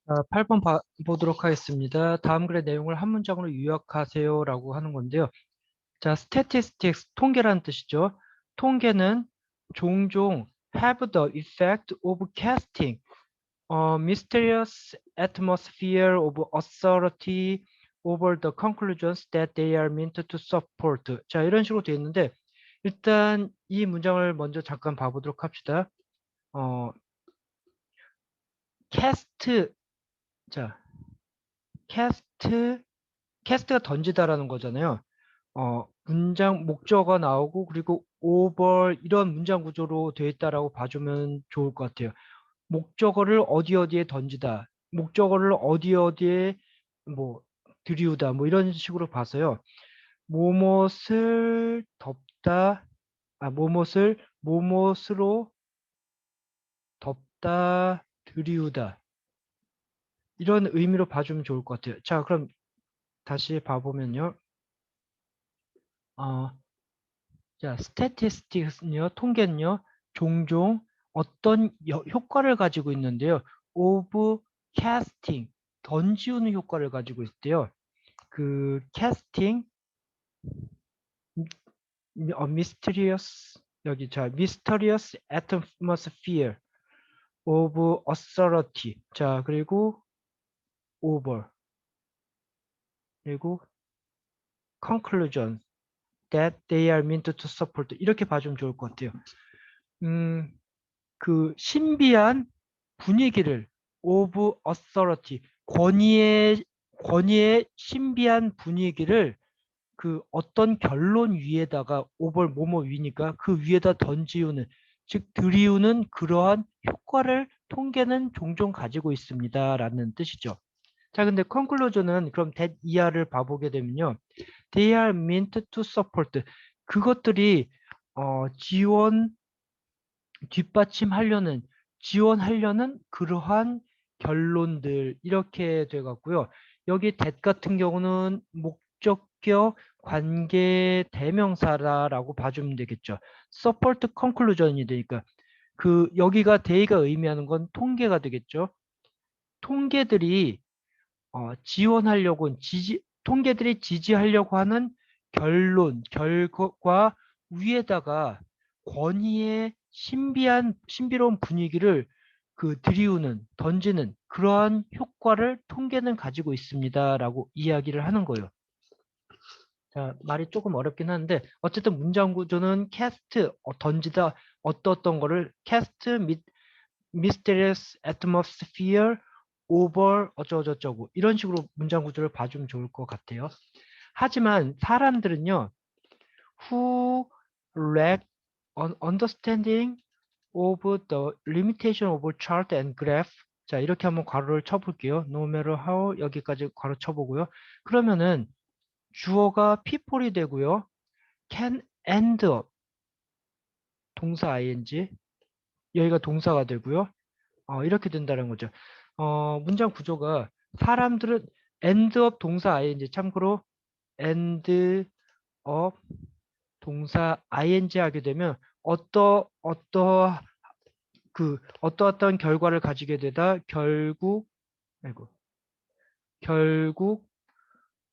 8번 보도록 하겠습니다. 다음 글의 내용을 한 문장으로 요약하세요라고 하는 건데요. 자, statistics, 통계라는 뜻이죠. 통계는 종종 have the effect of casting a mysterious atmosphere of authority over the conclusions that they are meant to support. 자, 이런 식으로 되어 있는데 일단 이 문장을 먼저 잠깐 봐보도록 합시다. cast, 자, cast 캐스트가 던지다라는 거잖아요. 문장 목적어가 나오고 그리고 over 이런 문장 구조로 되어 있다라고 봐주면 좋을 것 같아요. 목적어를 어디 어디에 던지다, 목적어를 어디 어디에 뭐 들이우다 뭐 이런 식으로 봐서요. 뭐뭇을 덮다, 뭐뭇으로 덮다, 들이우다 이런 의미로 봐주면 좋을 것 같아요. 자, 그럼 다시 봐보면요. 어, 자, statistics는요, 통계는요, 종종 어떤 효과를 가지고 있는데요. of casting, 던지우는 효과를 가지고 있대요. 그 casting, mysterious, 여기 자, mysterious atmosphere of authority. 자, 그리고 over, 그리고 conclusion that they are meant to support. 이렇게 봐주면 좋을 것 같아요. 그 신비한 분위기를 of authority 권위의 신비한 분위기를 그 어떤 결론 위에다가 over 뭐뭐 위니까 그 위에다 던지우는 즉 들이우는 그러한 효과를 통계는 종종 가지고 있습니다라는 뜻이죠. 자, 근데 conclusion은 그럼 that 이하를 봐보게 되면요. They are meant to support. 그것들이 지원 뒷받침하려는 지원하려는 그러한 결론들 이렇게 돼 갖고요. 여기 that 같은 경우는 목적격 관계 대명사라고 봐주면 되겠죠. support conclusion이 되니까 그 여기가 they가 의미하는 건 통계가 되겠죠. 통계들이 지원하려고 통계들이 지지하려고 하는 결론, 결과 위에다가 권위의 신비로운 분위기를 그 들이우는, 던지는 그러한 효과를 통계는 가지고 있습니다라고 이야기를 하는 거예요. 자, 말이 조금 어렵긴 한데 어쨌든 문장 구조는 cast, 던지다, 어떤 거를 cast, mysterious atmosphere over 어쩌고저쩌고 이런 식으로 문장 구조를 봐주면 좋을 것 같아요. 하지만 사람들은요, who lack understanding of the limitation of chart and graph. 자, 이렇게 한번 괄호를 쳐볼게요. No matter how 여기까지 괄호 쳐보고요. 그러면은 주어가 people이 되고요. can end up 동사 ing 여기가 동사가 되고요. 이렇게 된다는 거죠. 문장 구조가 사람들은 end up 동사 ing 참고로 end up 동사 ing 하게 되면 어떠어떤 결과를 가지게 되다 결국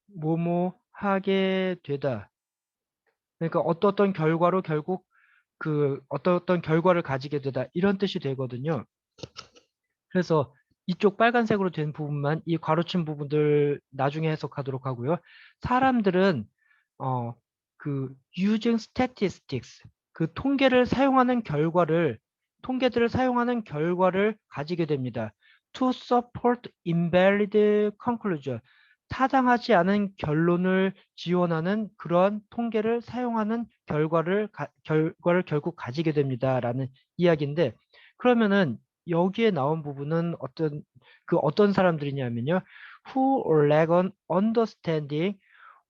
뭐뭐 하게 되다. 그러니까 어떠어떤 결과로 결국 그 어떠어떤 결과를 가지게 되다 이런 뜻이 되거든요. 그래서 이쪽 빨간색으로 된 부분만 이 괄호친 부분들 나중에 해석하도록 하고요. 사람들은 어, 그 using statistics 그 통계들을 사용하는 결과를 가지게 됩니다. To support invalid conclusion 타당하지 않은 결론을 지원하는 그런 통계를 사용하는 결과를 결국 가지게 됩니다라는 이야기인데 그러면은 여기에 나온 부분은 어떤 사람들이냐면요. Who lack an understanding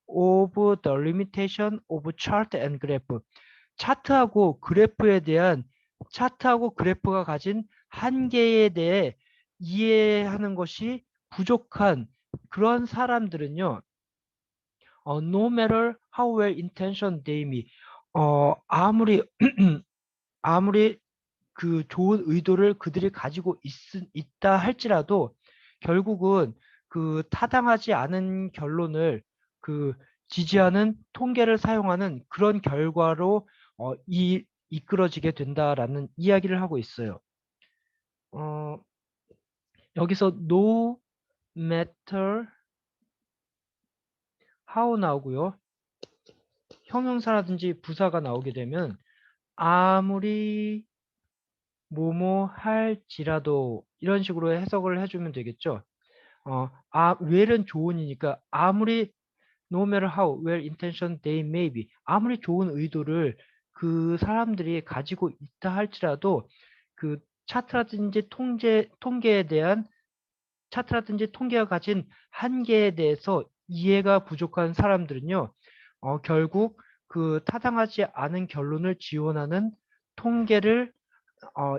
of the limitation of chart and graph. 차트하고 그래프가 가진 한계에 대해 이해하는 것이 부족한 그런 사람들은요. No matter how well intentioned they may. 아무리 아무리 그 좋은 의도를 그들이 가지고 있다 할지라도 결국은 그 타당하지 않은 결론을 그 지지하는 통계를 사용하는 그런 결과로 이끌어지게 된다라는 이야기를 하고 있어요. 여기서 no matter how 나오고요. 형용사라든지 부사가 나오게 되면 아무리 뭐뭐 할지라도 이런 식으로 해석을 해주면 되겠죠. well은 좋은이니까 아무리 no matter how well intentioned they may be 아무리 좋은 의도를 그 사람들이 가지고 있다 할지라도 그 차트라든지 통계에 대한 차트라든지 통계가 가진 한계에 대해서 이해가 부족한 사람들은요, 결국 그 타당하지 않은 결론을 지원하는 통계를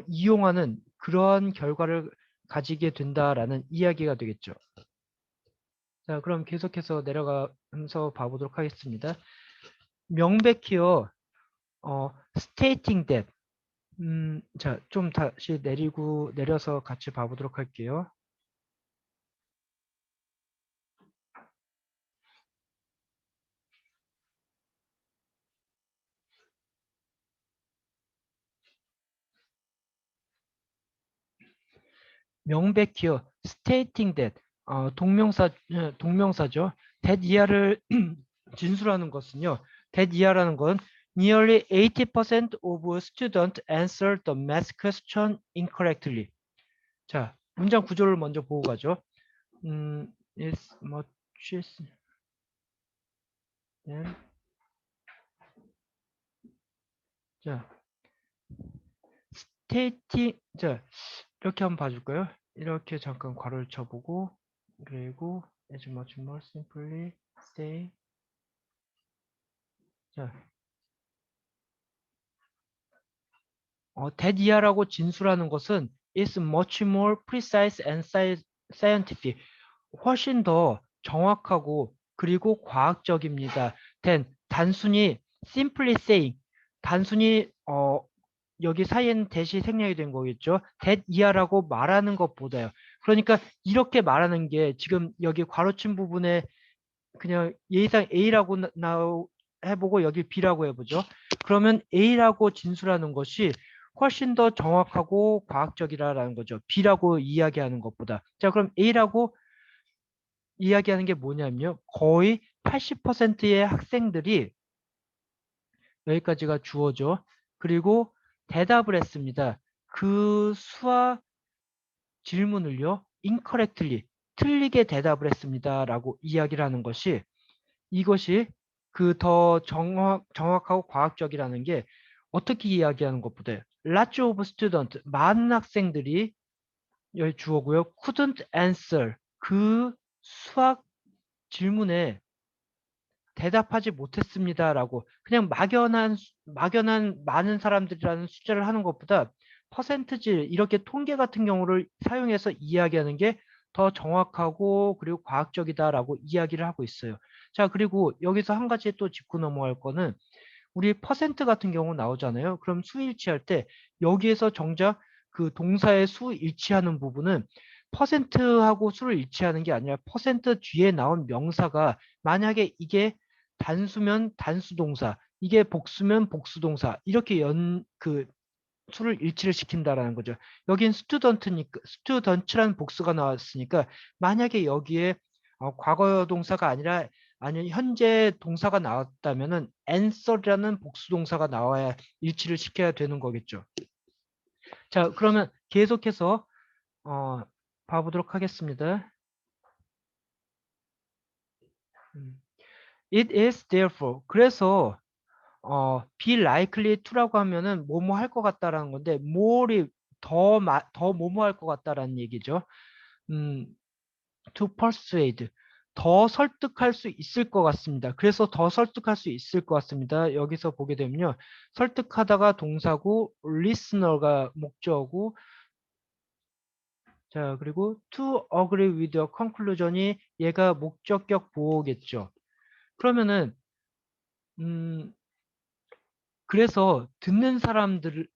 이용하는 그러한 결과를 가지게 된다라는 이야기가 되겠죠. 자, 그럼 계속해서 내려가면서 봐보도록 하겠습니다. 명백히요, stating that. 자, 좀 다시 내려서 같이 봐보도록 할게요. 명백히요, stating that, 동명사죠. that 이하를 진술하는 것은요, that 이하라는 건 nearly 80% of students answer the math question incorrectly. 자, 문장 구조를 먼저 보고 가죠. is much than 자, 자, 이렇게 한번 봐줄까요? 이렇게 잠깐 괄호를 쳐보고 그리고 as much more simply say 자, that 이하라고 진술하는 것은 is much more precise and scientific 훨씬 더 정확하고 그리고 과학적입니다. than 단순히 simply saying 단순히 여기 사이에는 that이 생략이 된 거겠죠. that 이하라고 말하는 것보다요. 그러니까 이렇게 말하는 게 지금 여기 괄호친 부분에 그냥 예의상 A라고 해보고 여기 B라고 해보죠. 그러면 A라고 진술하는 것이 훨씬 더 정확하고 과학적이라는 거죠. B라고 이야기하는 것보다. 자, 그럼 A라고 이야기하는 게 뭐냐면요. 거의 80%의 학생들이 여기까지가 주어죠. 그리고 대답을 했습니다. 그 수학 질문을요. incorrectly, 틀리게 대답을 했습니다. 라고 이야기를 하는 것이 이것이 그 더 정확하고 과학적이라는 게 어떻게 이야기하는 것보다 lots of students, 많은 학생들이 여기 주어고요. couldn't answer, 그 수학 질문에 대답하지 못했습니다라고 그냥 막연한 많은 사람들이라는 숫자를 하는 것보다 퍼센트질 이렇게 통계 같은 경우를 사용해서 이야기하는 게 더 정확하고 그리고 과학적이다라고 이야기를 하고 있어요. 자, 그리고 여기서 한 가지 또 짚고 넘어갈 거는 우리 퍼센트 같은 경우 나오잖아요. 그럼 수일치할 때 여기에서 정작 그 동사의 수 일치하는 부분은 퍼센트하고 수를 일치하는 게 아니라 퍼센트 뒤에 나온 명사가 만약에 이게 단수면 단수동사, 이게 복수면 복수동사 이렇게 수를 일치를 시킨다라는 거죠. 여긴 스튜던트니까 스튜던트라는 복수가 나왔으니까 만약에 여기에 과거 동사가 아니 현재 동사가 나왔다면은 answer이라는 복수 동사가 나와야 일치를 시켜야 되는 거겠죠. 자, 그러면 계속해서 봐보도록 하겠습니다. It is therefore. 그래서 be likely to라고 하면은 뭐뭐 할 것 같다라는 건데 more이 더 뭐뭐 할 것 같다라는 얘기죠. to persuade. 더 설득할 수 있을 것 같습니다. 그래서 더 설득할 수 있을 것 같습니다. 여기서 보게 되면요. 설득하다가 동사고 listener가 목적어고 자, 그리고 to agree with the conclusion이 얘가 목적격 보호겠죠. 그러면은 그래서 듣는 사람들을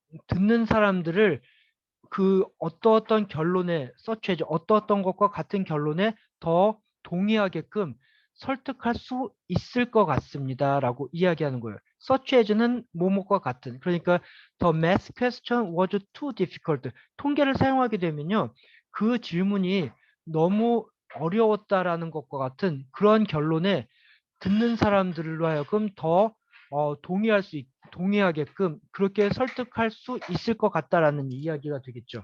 그 어떤 결론에 서치해지 어떤 것과 같은 결론에 더 동의하게끔 설득할 수 있을 것 같습니다라고 이야기하는 거예요. search as는 뭐뭐과 같은. 그러니까 the math question was too difficult. 통계를 사용하게 되면요. 그 질문이 너무 어려웠다라는 것과 같은 그런 결론에 듣는 사람들로 하여금 더 동의하게끔 그렇게 설득할 수 있을 것 같다라는 이야기가 되겠죠.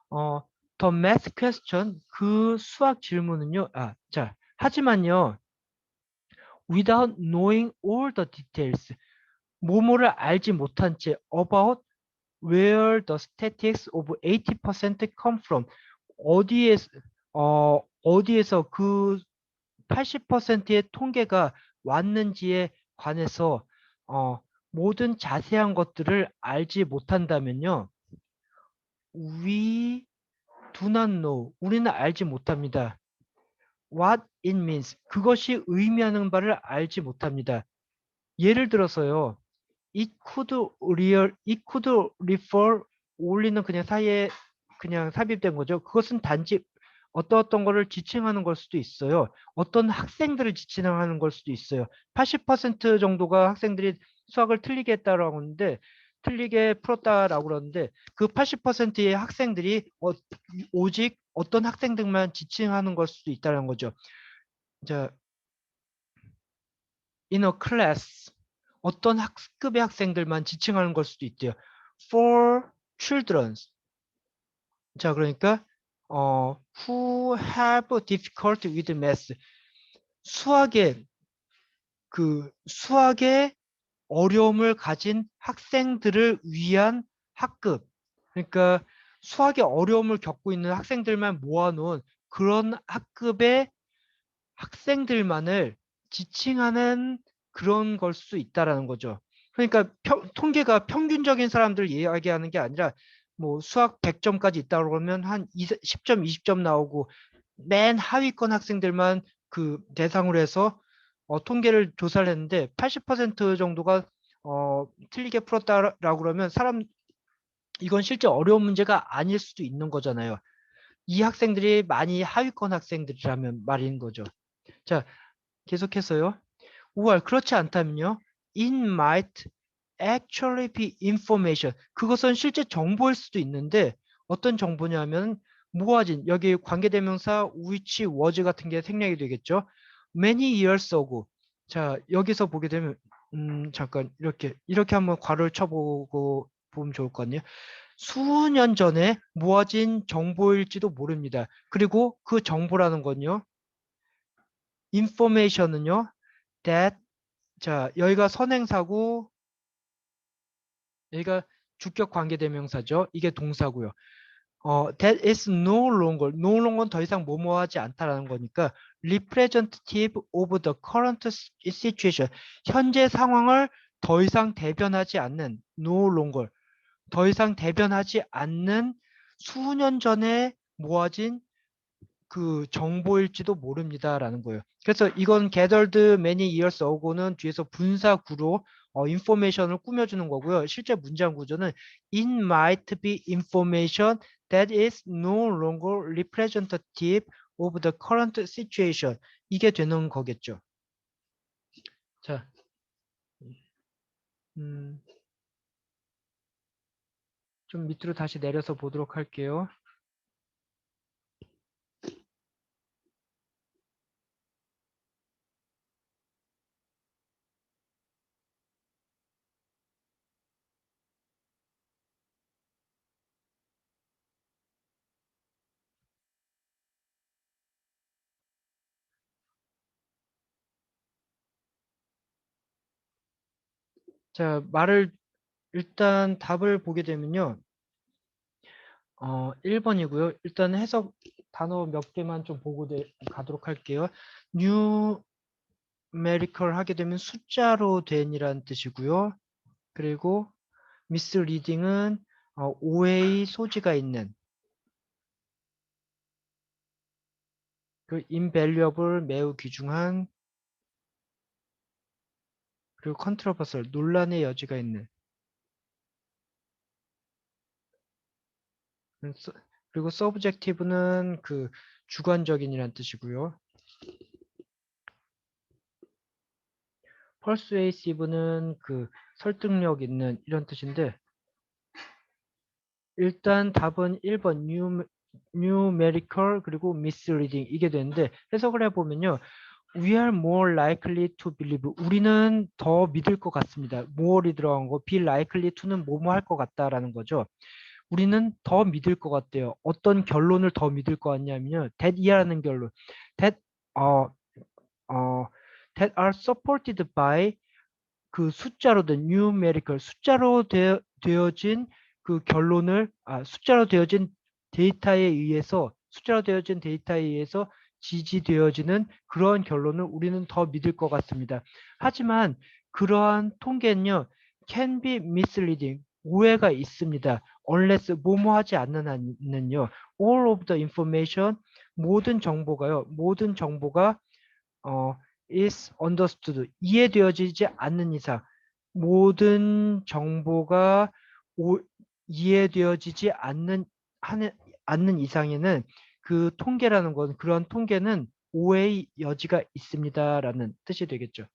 어, the math question 그 수학 질문은요. 자, 하지만요. without knowing all the details 뭐뭐를 알지 못한 채 about where the statistics of 80% come from 어디에서 어디에서 그 80%의 통계가 왔는지에 관해서 어, 모든 자세한 것들을 알지 못한다면요. We do not know. 우리는 알지 못합니다. What it means. 그것이 의미하는 바를 알지 못합니다. 예를 들어서요. it could refer only는 그냥 사이에 그냥 삽입된 거죠. 그것은 단지 어떤 거를 지칭하는 걸 수도 있어요. 어떤 학생들을 지칭하는 걸 수도 있어요. 80% 정도가 학생들이 수학을 틀리게 했다라고 하는데 틀리게 풀었다라고 그러는데 그 80%의 학생들이 오직 어떤 학생들만 지칭하는 걸 수도 있다는 거죠. 자, in a class 어떤 학급의 학생들만 지칭하는 걸 수도 있대요. For children. 자, 그러니까 who have difficulty with math. 수학에 수학에 어려움을 가진 학생들을 위한 학급. 그러니까 수학에 어려움을 겪고 있는 학생들만 모아놓은 그런 학급의 학생들만을 지칭하는 그런 걸 수 있다라는 거죠. 그러니까 통계가 평균적인 사람들 이야기하는 게 아니라 뭐 수학 100점까지 있다고 그러면 한 10점, 20점 나오고 맨 하위권 학생들만 그 대상으로 해서 통계를 조사를 했는데 80% 정도가 틀리게 풀었다라고 그러면 이건 실제 어려운 문제가 아닐 수도 있는 거잖아요. 이 학생들이 많이 하위권 학생들이라면 말인 거죠. 자, 계속해서요. 그렇지 않다면요. It might actually be information. 그것은 실제 정보일 수도 있는데 어떤 정보냐면 모아진 여기 관계대명사 which was 같은 게 생략이 되겠죠. Many years ago. 자, 여기서 보게 되면 잠깐 이렇게 한번 괄호를 쳐보고 보면 좋을 것 같네요. 수년 전에 모아진 정보일지도 모릅니다. 그리고 그 정보라는 건요. information은요. that 자, 여기가 선행사고 여기가 주격 관계대명사죠. 이게 동사고요. that is no longer, no longer는 더 이상 뭐뭐하지 않다라는 거니까 representative of the current situation, 현재 상황을 더 이상 대변하지 않는 no longer, 더 이상 대변하지 않는 수년 전에 모아진 그 정보일지도 모릅니다라는 거예요. 그래서 이건 gathered many years ago는 뒤에서 분사구로 인포메이션을 꾸며주는 거고요. 실제 문장 구조는 it might be information that is no longer representative of the current situation. 이게 되는 거겠죠. 자, 음, 좀 밑으로 다시 내려서 보도록 할게요. 자, 일단 답을 보게 되면요. 1번이고요. 일단 해석 단어 몇 개만 좀 보고 가도록 할게요. numerical 하게 되면 숫자로 된이라는 뜻이고요. 그리고 misleading은 오해의 소지가 있는 그리고 invaluable 매우 귀중한 그리고 controversial 논란의 여지가 있는 그리고 subjective는 그 주관적인이란 뜻이고요. persuasive는 그 설득력 있는 이런 뜻인데, 일단 답은 1번 numerical 그리고 misleading 이게 되는데, 해석을 해보면요. We are more likely to believe. 우리는 더 믿을 것 같습니다. more이 들어간 거, be likely to는 뭐뭐 할 것 같다라는 거죠. 우리는 더 믿을 것 같대요. 어떤 결론을 더 믿을 것 같냐면요. that 이하라는 결론. that 어, 어, that are supported by 그 숫자로 된 numerical 숫자로 되어진 그 결론을 숫자로 되어진 데이터에 의해서 지지되어지는 그러한 결론을 우리는 더 믿을 것 같습니다. 하지만 그러한 통계는요, can be misleading, 오해가 있습니다. unless 뭐뭐 하지 않는 한은요, all of the information, 모든 정보가 어, is understood, 이해되어지지 않는 이상, 모든 정보가 이해되어지지 않는 이상에는 그런 통계는 오해의 여지가 있습니다라는 뜻이 되겠죠.